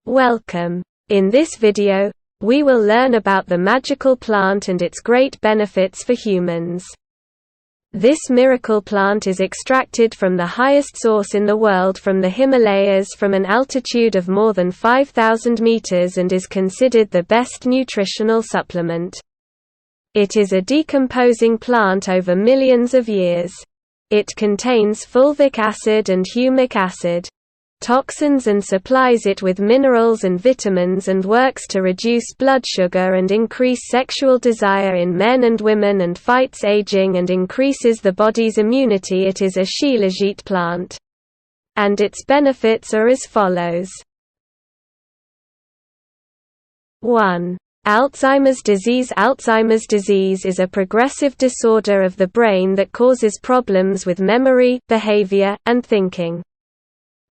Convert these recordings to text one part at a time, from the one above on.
Welcome. In this video, we will learn about the magical plant and its great benefits for humans. This miracle plant is extracted from the highest source in the world from the Himalayas from an altitude of more than 5,000 meters and is considered the best nutritional supplement. It is a decomposing plant over millions of years. It contains fulvic acid and humic acid, toxins, and supplies it with minerals and vitamins, and works to reduce blood sugar and increase sexual desire in men and women and fights aging and increases the body's immunity. It is a Shilajit plant, and its benefits are as follows. 1. Alzheimer's disease. Alzheimer's disease is a progressive disorder of the brain that causes problems with memory, behavior, and thinking.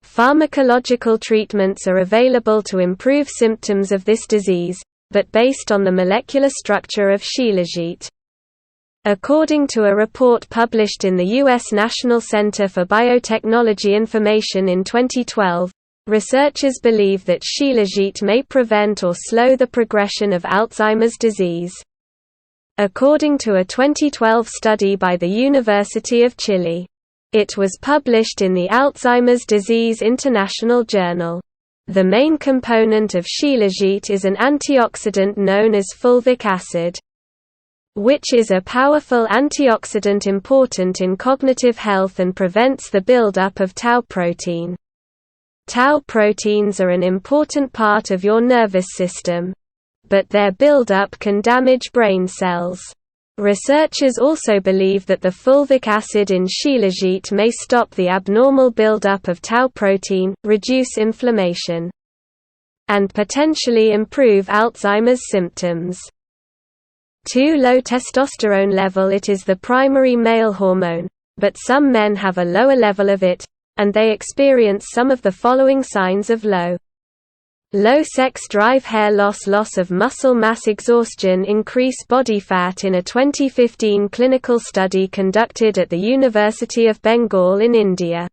Pharmacological treatments are available to improve symptoms of this disease, but based on the molecular structure of Shilajit. According to a report published in the U.S. National Center for Biotechnology Information in 2012, researchers believe that Shilajit may prevent or slow the progression of Alzheimer's disease. According to a 2012 study by the University of Chile, it was published in the Alzheimer's Disease International Journal. The main component of Shilajit is an antioxidant known as fulvic acid, which is a powerful antioxidant important in cognitive health and prevents the buildup of tau protein. Tau proteins are an important part of your nervous system, but their buildup can damage brain cells. Researchers also believe that the fulvic acid in Shilajit may stop the abnormal buildup of tau protein, reduce inflammation, and potentially improve Alzheimer's symptoms. 2. Low testosterone level. It is the primary male hormone, but some men have a lower level of it, and they experience some of the following signs of low sex drive: hair loss, loss of muscle mass, exhaustion, increase body fat. In a 2015 clinical study conducted at the University of Bengal in India,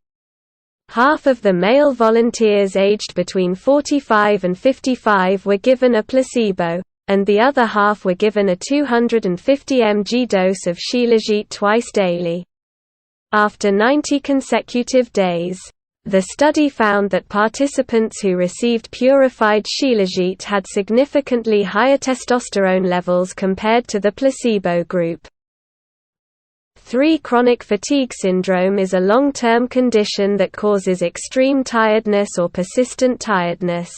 half of the male volunteers aged between 45 and 55 were given a placebo, and the other half were given a 250 mg dose of Shilajit twice daily. After 90 consecutive days, the study found that participants who received purified Shilajit had significantly higher testosterone levels compared to the placebo group. 3. Chronic fatigue syndrome is a long-term condition that causes extreme tiredness or persistent tiredness.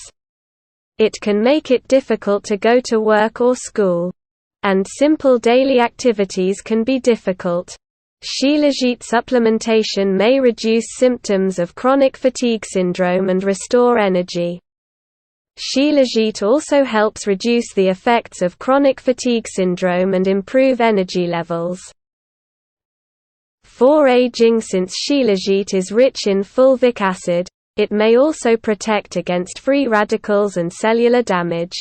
It can make it difficult to go to work or school, and simple daily activities can be difficult. Shilajit supplementation may reduce symptoms of chronic fatigue syndrome and restore energy. Shilajit also helps reduce the effects of chronic fatigue syndrome and improve energy levels. 4. Aging. Since Shilajit is rich in fulvic acid, it may also protect against free radicals and cellular damage.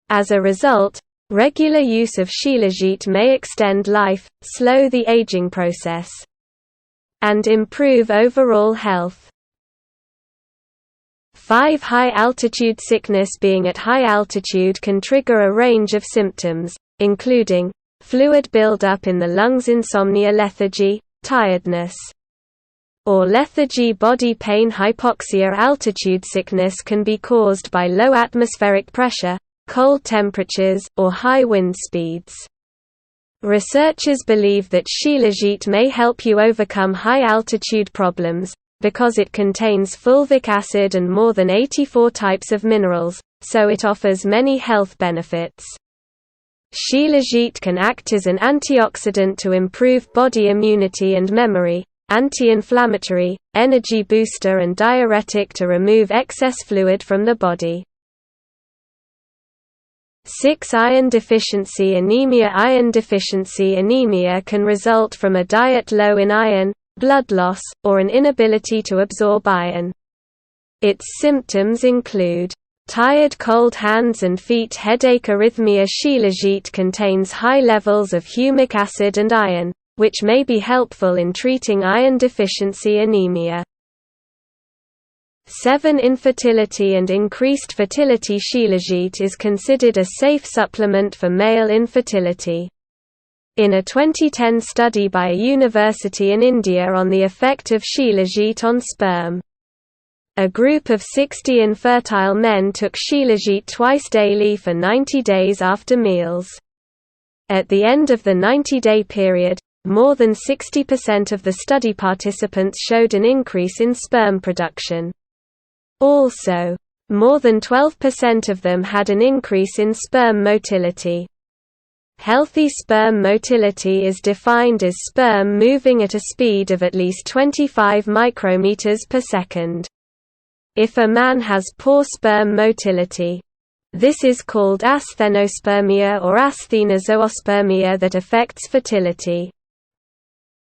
As a result, regular use of Shilajit may extend life, slow the aging process, and improve overall health. 5. High-altitude sickness. Being at high altitude can trigger a range of symptoms, including fluid buildup in the lungs, insomnia, lethargy, tiredness, or lethargy, body pain, hypoxia. Altitude sickness can be caused by low atmospheric pressure, cold temperatures, or high wind speeds. Researchers believe that Shilajit may help you overcome high-altitude problems, because it contains fulvic acid and more than 84 types of minerals, so it offers many health benefits. Shilajit can act as an antioxidant to improve body immunity and memory, anti-inflammatory, energy booster, and diuretic to remove excess fluid from the body. 6. Iron deficiency anemia. Iron deficiency anemia can result from a diet low in iron, blood loss, or an inability to absorb iron. Its symptoms include tired, cold hands and feet, headache, arrhythmia. Shilajit contains high levels of humic acid and iron, which may be helpful in treating iron deficiency anemia. 7. Infertility and increased fertility. Shilajit is considered a safe supplement for male infertility. In a 2010 study by a university in India on the effect of Shilajit on sperm, a group of 60 infertile men took Shilajit twice daily for 90 days after meals. At the end of the 90-day period, more than 60% of the study participants showed an increase in sperm production. Also, more than 12% of them had an increase in sperm motility. Healthy sperm motility is defined as sperm moving at a speed of at least 25 micrometers per second. If a man has poor sperm motility, this is called asthenospermia or asthenozoospermia that affects fertility.